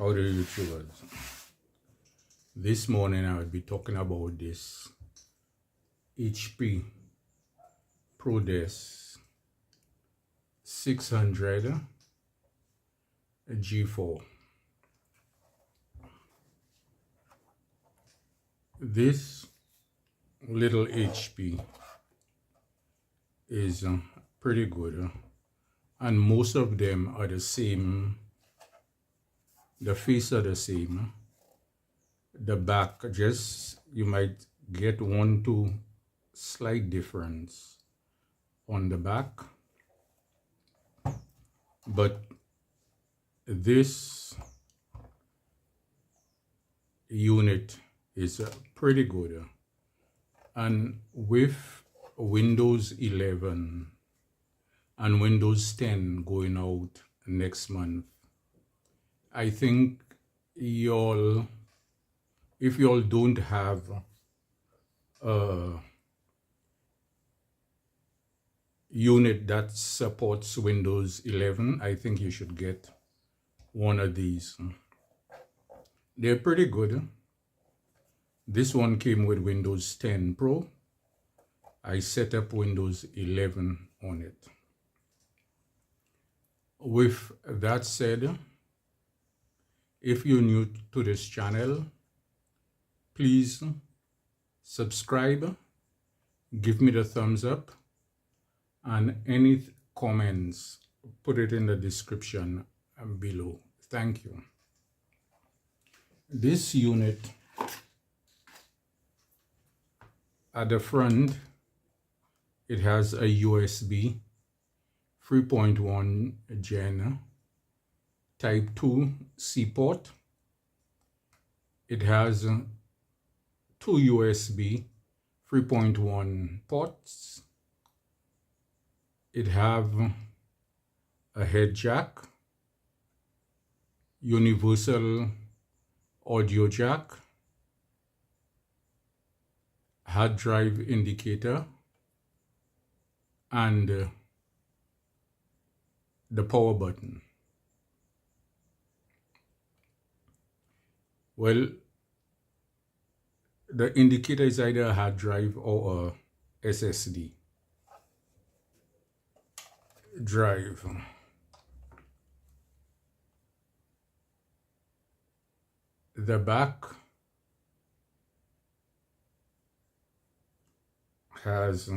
How do you YouTubers? This morning I will be talking about this HP ProDesk 600 G4. This little HP is pretty good, and most of them are the same. The face are the same. The back, just you might get 1-2 slight difference on the back, but this unit is pretty good, and with Windows 11 and Windows 10 going out next month, I think if y'all don't have a unit that supports Windows 11, I think you should get one of these. They're pretty good. This one came with Windows 10 Pro. I set up Windows 11 on it. With that said, if you're new to this channel, please subscribe, give me the thumbs up, and any comments, put it in the description below. Thank you. This unit at the front, it has a USB 3.1 Gen Type 2 C port. It has 2 USB 3.1 ports. It have a head jack, universal audio jack, hard drive indicator, and the power button. Well, the indicator is either a hard drive or a SSD drive. The back has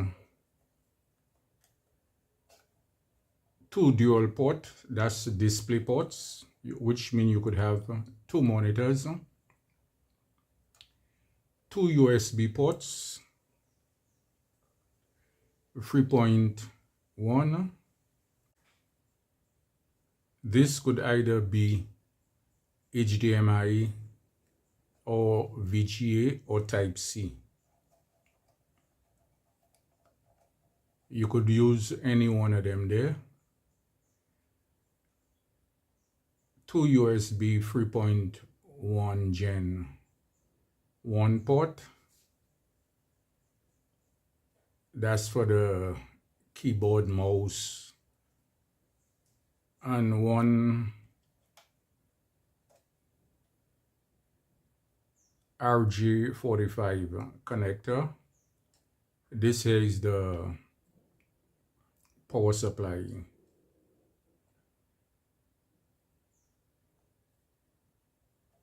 2 dual port, that's display ports, which means you could have 2 monitors, 2 USB ports, 3.1. This could either be HDMI or VGA or Type C. You could use any one of them there. 2 USB 3.1 Gen 1 port. That's for the keyboard, mouse, and 1 RJ45 connector. This here is the power supply.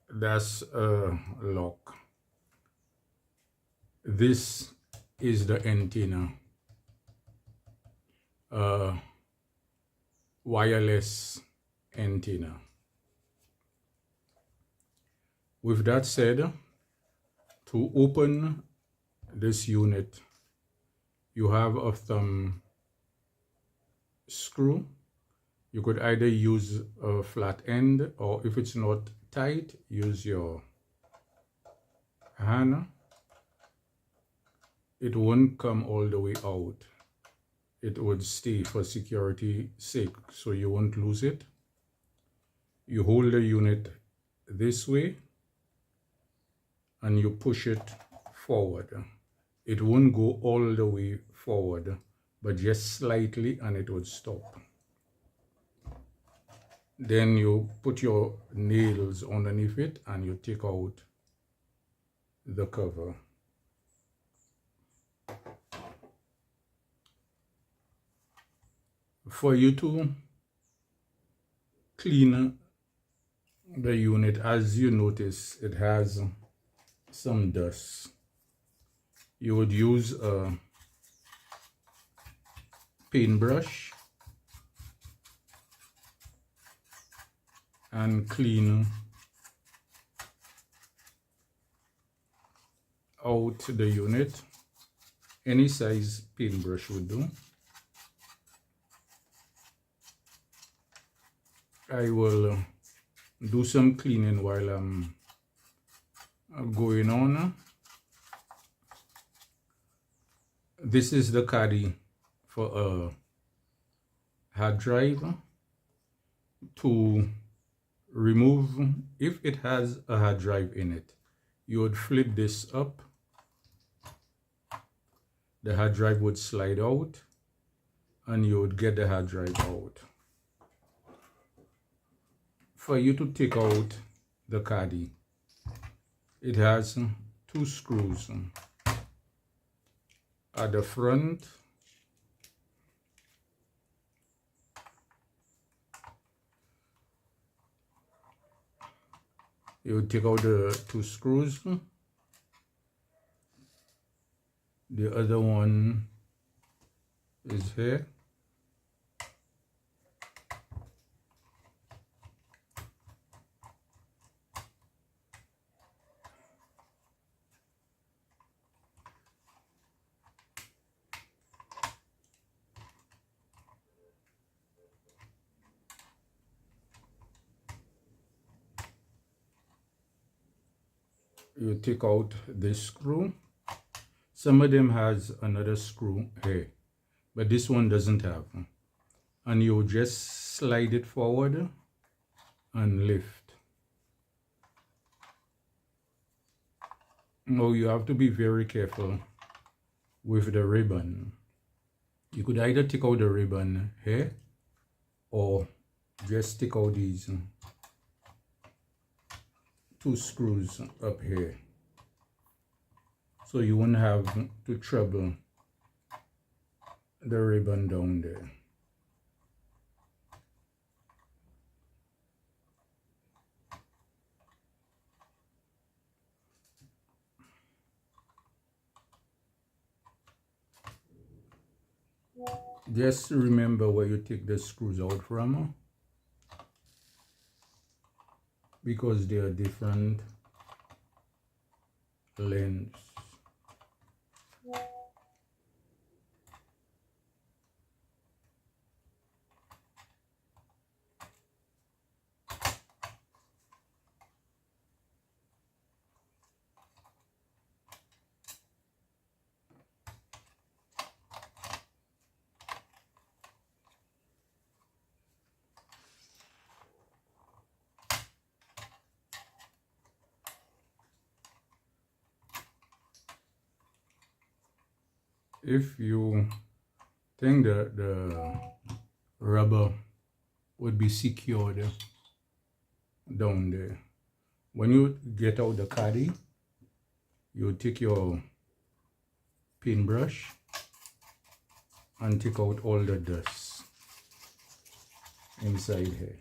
That's a lock. This is the antenna, wireless antenna. With that said, to open this unit, you have a thumb screw. You could either use a flat end, or if it's not tight, use your hand. It won't come all the way out. It would stay for security sake, so you won't lose it. You hold the unit this way and you push it forward. It won't go all the way forward, but just slightly, and it would stop. Then you put your nails underneath it and you take out the cover. For you to clean the unit, as you notice, it has some dust. You would use a paintbrush and clean out the unit. Any size paintbrush would do. I will do some cleaning while I'm going on. This is the caddy for a hard drive. To remove, if it has a hard drive in it, you would flip this up. The hard drive would slide out and you would get the hard drive out. For you to take out the caddy, it has 2 screws at the front. You take out the 2 screws. The other one is here. You take out this screw. Some of them has another screw here, but this one doesn't have. And you just slide it forward and lift. Now you have to be very careful with the ribbon. You could either take out the ribbon here or just take out these 2 screws up here, so you won't have to trouble the ribbon down there. Just remember where you take the screws out from, because they are different lengths. If you think the rubber would be secured down there, when you get out the caddy, you take your paintbrush and take out all the dust inside here.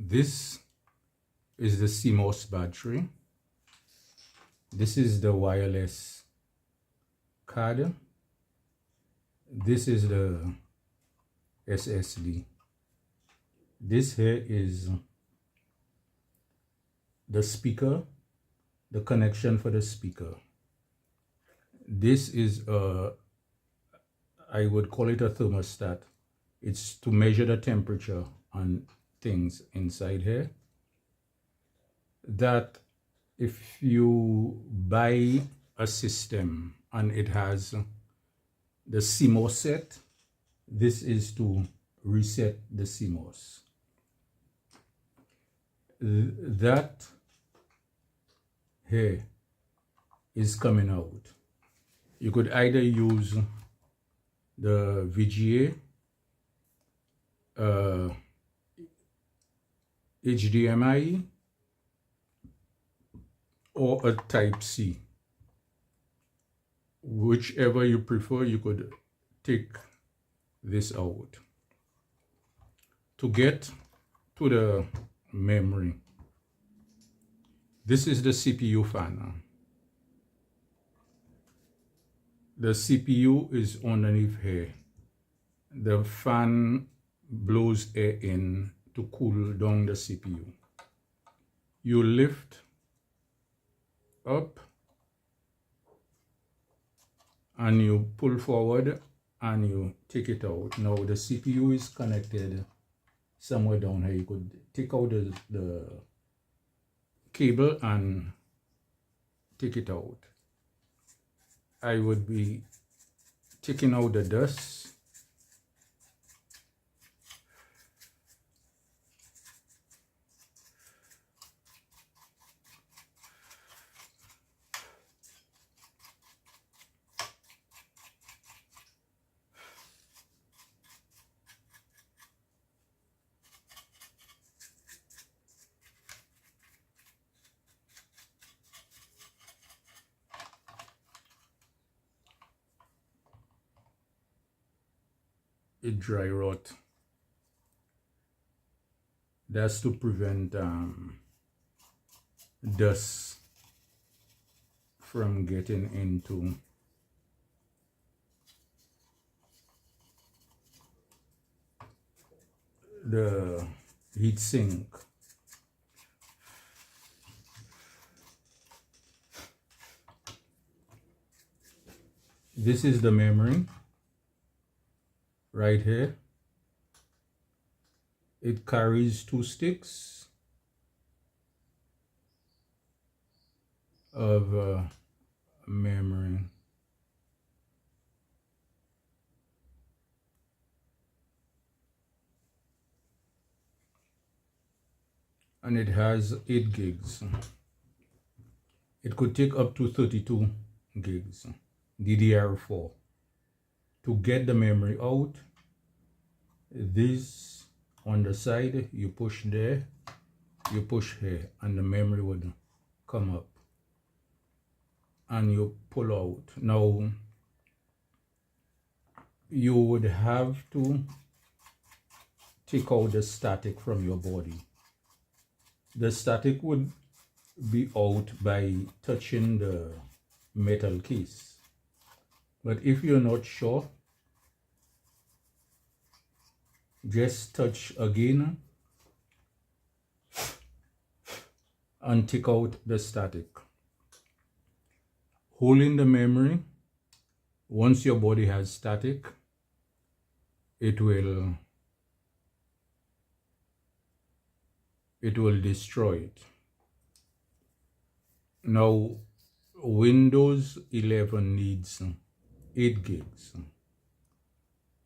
This is the CMOS battery. This is the wireless card. This is the SSD. This here is the speaker, the connection for the speaker. This is I would call it a thermostat. It's to measure the temperature on things inside here. That if you buy a system and it has the CMOS set, This is to reset the CMOS. That here is coming out. You could either use the VGA, HDMI, or a Type-C. Whichever you prefer, you could take this out. To get to the memory, this is the CPU fan. The CPU is underneath here. The fan blows air in to cool down the CPU. You lift up and you pull forward and you take it out. Now the CPU is connected somewhere down here. You could take out the cable and take it out. I would be taking out the dust. It dry rot. That's to prevent dust from getting into the heat sink. This is the memory right here. It carries 2 sticks of memory. And it has 8 gigs. It could take up to 32 gigs, DDR4. To get the memory out, this on the side, you push there, you push here, and the memory would come up. And you pull out. Now, you would have to take out the static from your body. The static would be out by touching the metal case. But if you're not sure, just touch again and take out the static. Holding the memory, once your body has static, it will destroy it. Now, Windows 11 needs 8 gigs.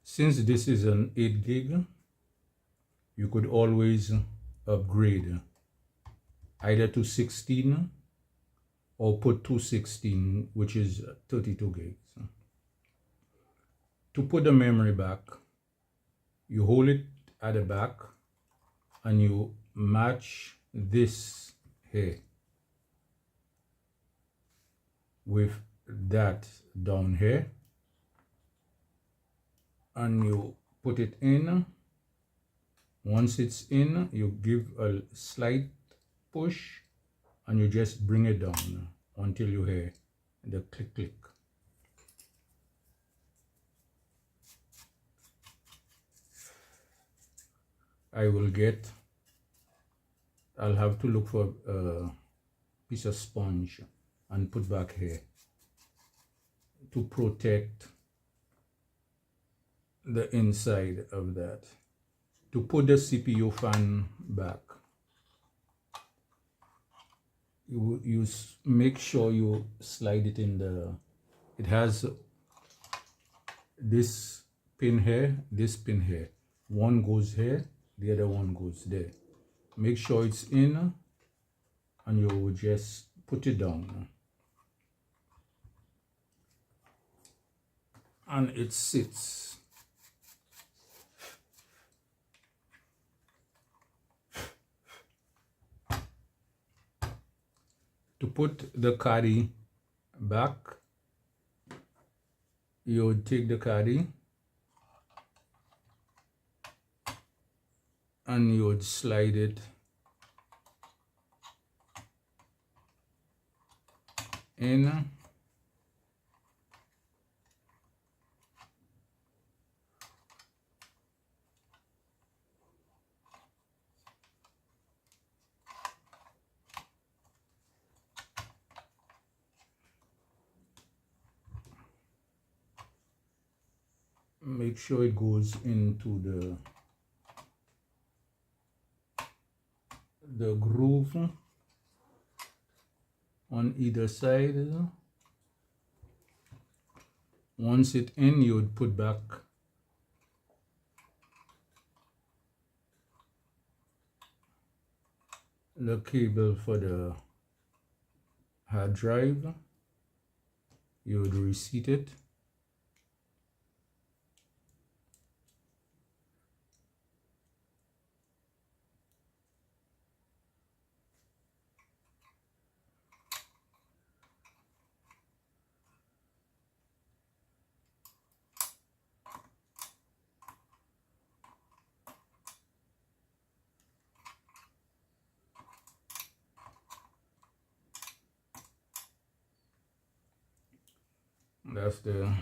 Since this is an 8 gig, you could always upgrade either to 16 or put 216, which is 32 gigs. To put the memory back, you hold it at the back and you match this here with that down here, and you put it in. Once it's in, you give a slight push and you just bring it down until you hear the click click. I'll have to look for a piece of sponge and put back here to protect the inside of that. To put the CPU fan back, you make sure you slide it in it has this pin here, this pin here. One goes here, the other one goes there. Make sure it's in, and you will just put it down. And it sits. To put the caddy back, you would take the caddy and you would slide it in. Make sure it goes into the groove on either side. Once it's in, you would put back the cable for the hard drive. You would reseat it. That's the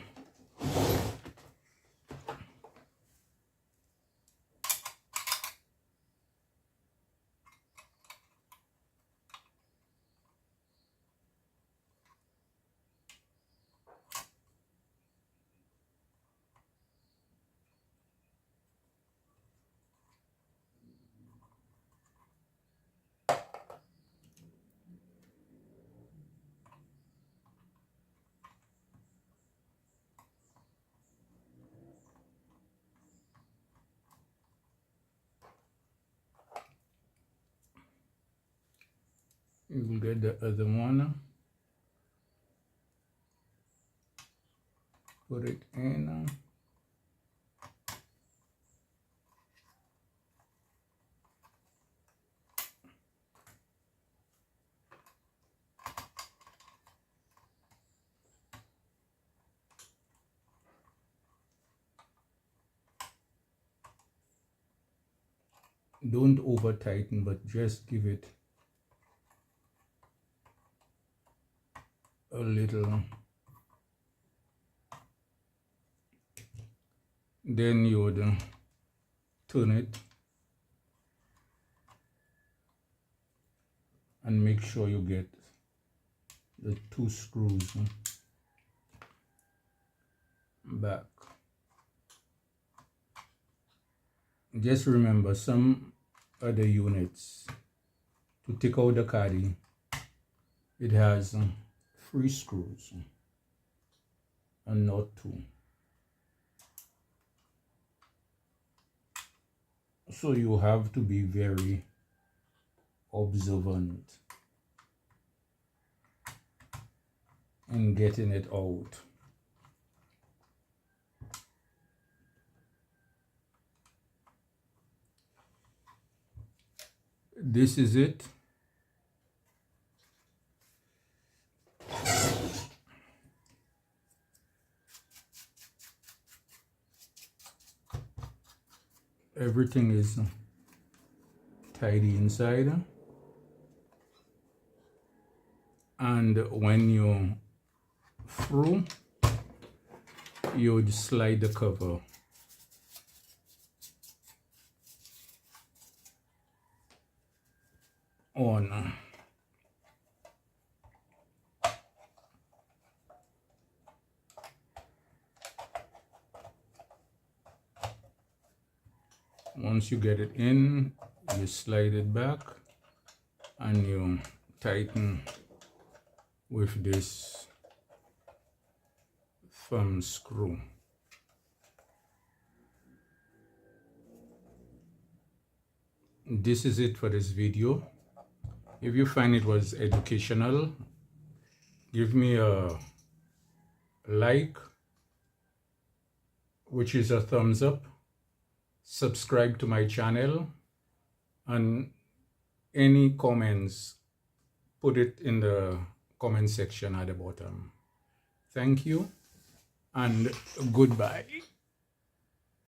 you will get the other one, put it in, don't over tighten, but just give it a little. Then you would turn it and make sure you get the two screws back. Just remember, some other units, to take out the caddy, it has 3 screws and not 2. So you have to be very observant in getting it out. This is it. Everything is tidy inside, and when you're through, you would slide the cover on. Once you get it in, you slide it back and you tighten with this thumb screw. this is it for this video. If you find it was educational, give me a like, which is a thumbs up, subscribe to my channel, and any comments, put it in the comment section at the bottom. Thank you and goodbye.